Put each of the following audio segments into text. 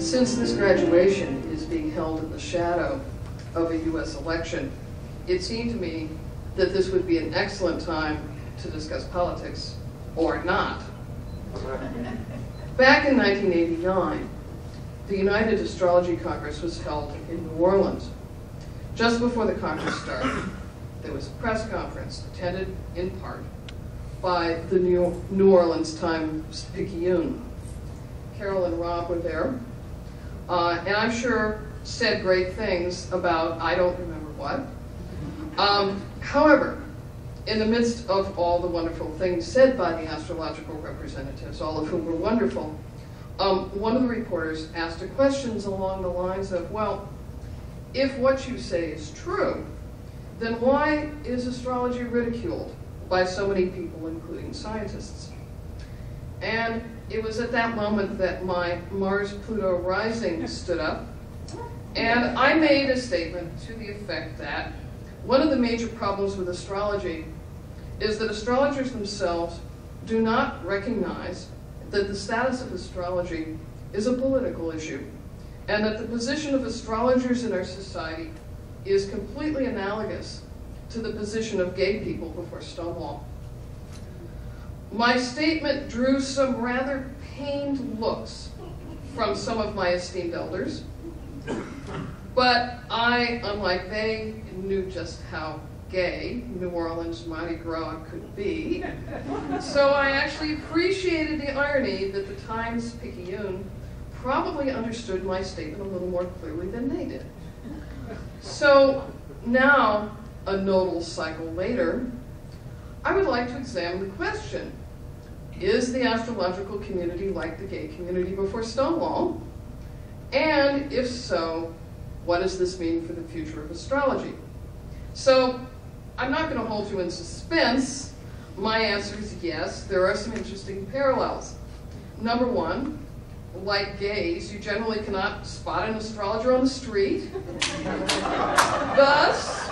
Since this graduation is being held in the shadow of a U.S. election, it seemed to me that this would be an excellent time to discuss politics, or not. Back in 1989, the United Astrology Congress was held in New Orleans. Just before the Congress started, there was a press conference attended in part by the New Orleans Times-Picayune. Carol and Rob were there, and I'm sure said great things about I don't remember what. However, in the midst of all the wonderful things said by the astrological representatives, all of whom were wonderful, one of the reporters asked a question along the lines of, well, if what you say is true, then why is astrology ridiculed by so many people, including scientists? And it was at that moment that my Mars-Pluto rising stood up, and I made a statement to the effect that one of the major problems with astrology is that astrologers themselves do not recognize that the status of astrology is a political issue, and that the position of astrologers in our society is completely analogous to the position of gay people before Stonewall. My statement drew some rather pained looks from some of my esteemed elders, but I, unlike they, knew just how gay New Orleans Mardi Gras could be, so I actually appreciated the irony that the Times-Picayune probably understood my statement a little more clearly than they did. So now, a nodal cycle later, I would like to examine the question, is the astrological community like the gay community before Stonewall? And if so, what does this mean for the future of astrology? So, I'm not going to hold you in suspense. My answer is yes, there are some interesting parallels. Number one, like gays, you generally cannot spot an astrologer on the street. Thus,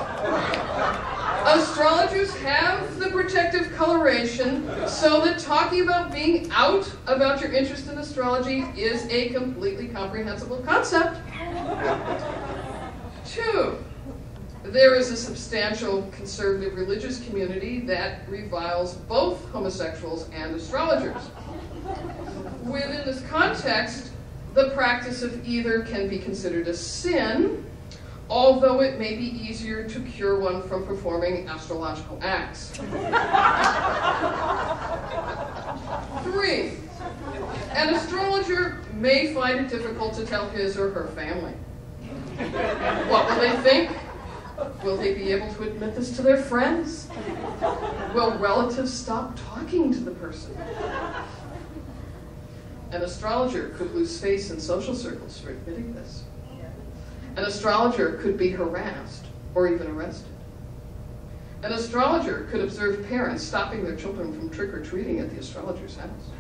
astrologers have the protective coloration so that talking about being out about your interest in astrology is a completely comprehensible concept. Two, there is a substantial conservative religious community that reviles both homosexuals and astrologers. Within this context, the practice of either can be considered a sin, although it may be easier to cure one from performing astrological acts. Three, an astrologer may find it difficult to tell his or her family. What will they think? Will they be able to admit this to their friends? Will relatives stop talking to the person? An astrologer could lose face in social circles for admitting this. An astrologer could be harassed or even arrested. An astrologer could observe parents stopping their children from trick-or-treating at the astrologer's house.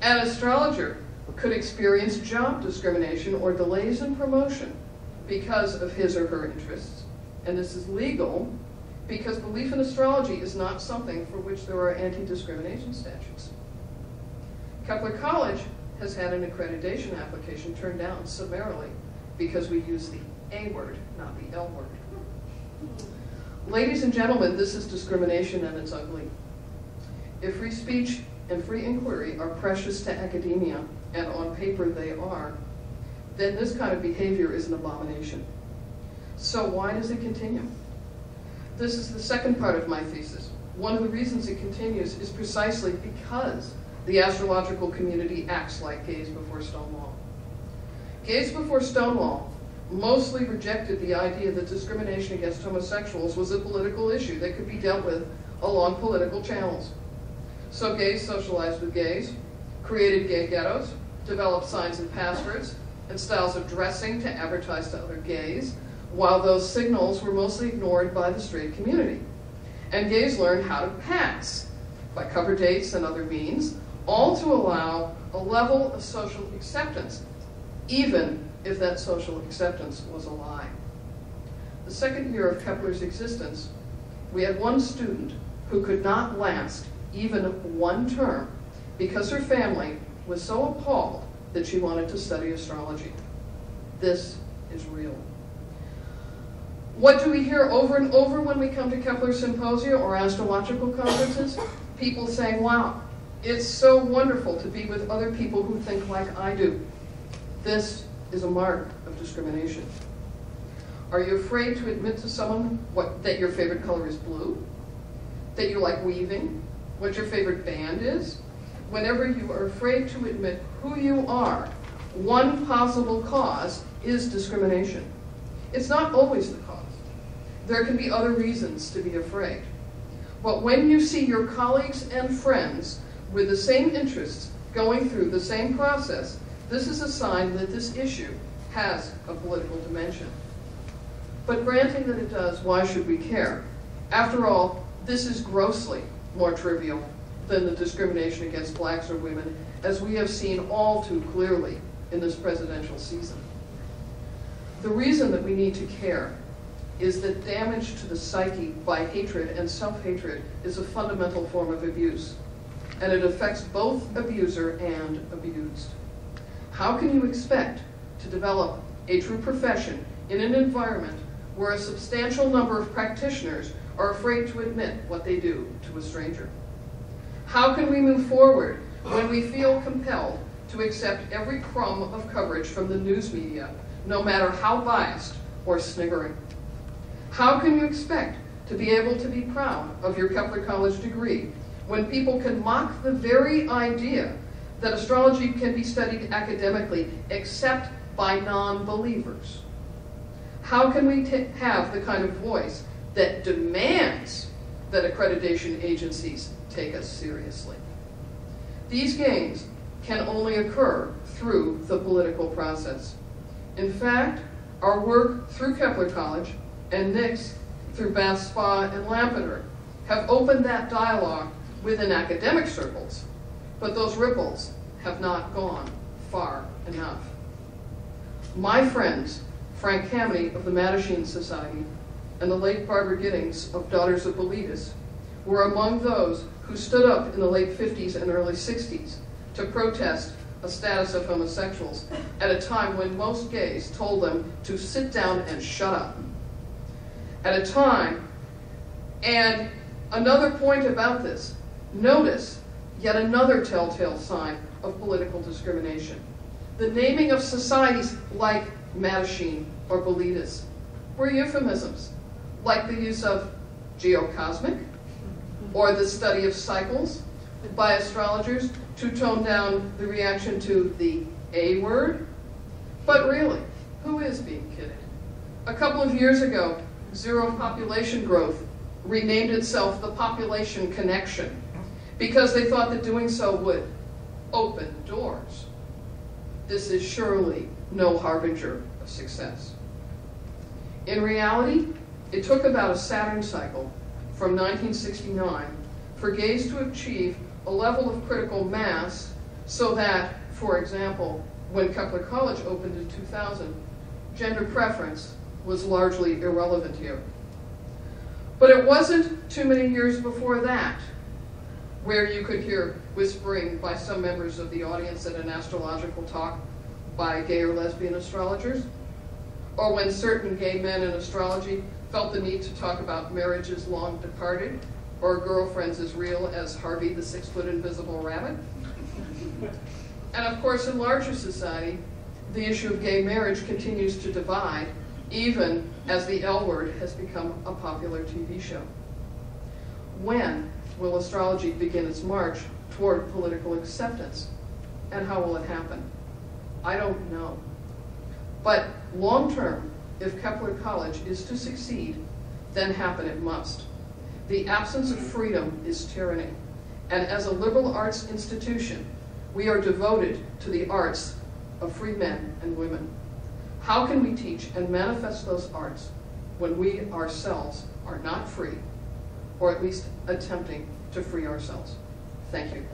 An astrologer could experience job discrimination or delays in promotion because of his or her interests, and this is legal because belief in astrology is not something for which there are anti-discrimination statutes. Kepler College has had an accreditation application turned down summarily because we use the A word, not the L word. Ladies and gentlemen, this is discrimination and it's ugly. If free speech and free inquiry are precious to academia, and on paper they are, then this kind of behavior is an abomination. So why does it continue? This is the second part of my thesis. One of the reasons it continues is precisely because the astrological community acts like gays before Stonewall. Gays before Stonewall mostly rejected the idea that discrimination against homosexuals was a political issue that could be dealt with along political channels. So gays socialized with gays, created gay ghettos, developed signs and passwords, and styles of dressing to advertise to other gays, while those signals were mostly ignored by the straight community. And gays learned how to pass by cover dates and other means, all to allow a level of social acceptance, even if that social acceptance was a lie. The second year of Kepler's existence, we had one student who could not last even one term because her family was so appalled that she wanted to study astrology. This is real. What do we hear over and over when we come to Kepler symposia or astrological conferences? People saying, wow, it's so wonderful to be with other people who think like I do. This is a mark of discrimination. Are you afraid to admit to someone that your favorite color is blue? That you like weaving? What your favorite band is? Whenever you are afraid to admit who you are, one possible cause is discrimination. It's not always the cause. There can be other reasons to be afraid. But when you see your colleagues and friends with the same interests going through the same process, this is a sign that this issue has a political dimension. But granting that it does, why should we care? After all, this is grossly more trivial than the discrimination against blacks or women, as we have seen all too clearly in this presidential season. The reason that we need to care is that damage to the psyche by hatred and self-hatred is a fundamental form of abuse, and it affects both abuser and abused. How can you expect to develop a true profession in an environment where a substantial number of practitioners are afraid to admit what they do to a stranger? How can we move forward when we feel compelled to accept every crumb of coverage from the news media, no matter how biased or sniggering? How can you expect to be able to be proud of your Kepler College degree when people can mock the very idea that astrology can be studied academically except by non-believers? How can we have the kind of voice that demands that accreditation agencies take us seriously? These gains can only occur through the political process. In fact, our work through Kepler College and Nix through Bath Spa and Lampeter have opened that dialogue within academic circles, but those ripples have not gone far enough. My friends, Frank Kameny of the Mattachine Society and the late Barbara Giddings of Daughters of Bilitis, were among those who stood up in the late 50s and early 60s to protest a status of homosexuals at a time when most gays told them to sit down and shut up. At a time, and another point about this, notice yet another telltale sign of political discrimination. The naming of societies like Mattachine or Bilitis were euphemisms, like the use of geocosmic or the study of cycles by astrologers to tone down the reaction to the A word. But really, who is being kidded? A couple of years ago, Zero Population Growth renamed itself the Population Connection because they thought that doing so would open doors. This is surely no harbinger of success. In reality, it took about a Saturn cycle from 1969 for gays to achieve a level of critical mass so that, for example, when Kepler College opened in 2000, gender preference was largely irrelevant here. But it wasn't too many years before that where you could hear whispering by some members of the audience at an astrological talk by gay or lesbian astrologers, or when certain gay men in astrology felt the need to talk about marriages long departed, or girlfriends as real as Harvey the 6-foot invisible rabbit. And of course, in larger society, the issue of gay marriage continues to divide, even as the L Word has become a popular TV show. When will astrology begin its march toward political acceptance? And how will it happen? I don't know. But long term, if Kepler College is to succeed, then happen it must. The absence of freedom is tyranny. And as a liberal arts institution, we are devoted to the arts of free men and women. How can we teach and manifest those arts when we ourselves are not free, or at least attempting to free ourselves? Thank you.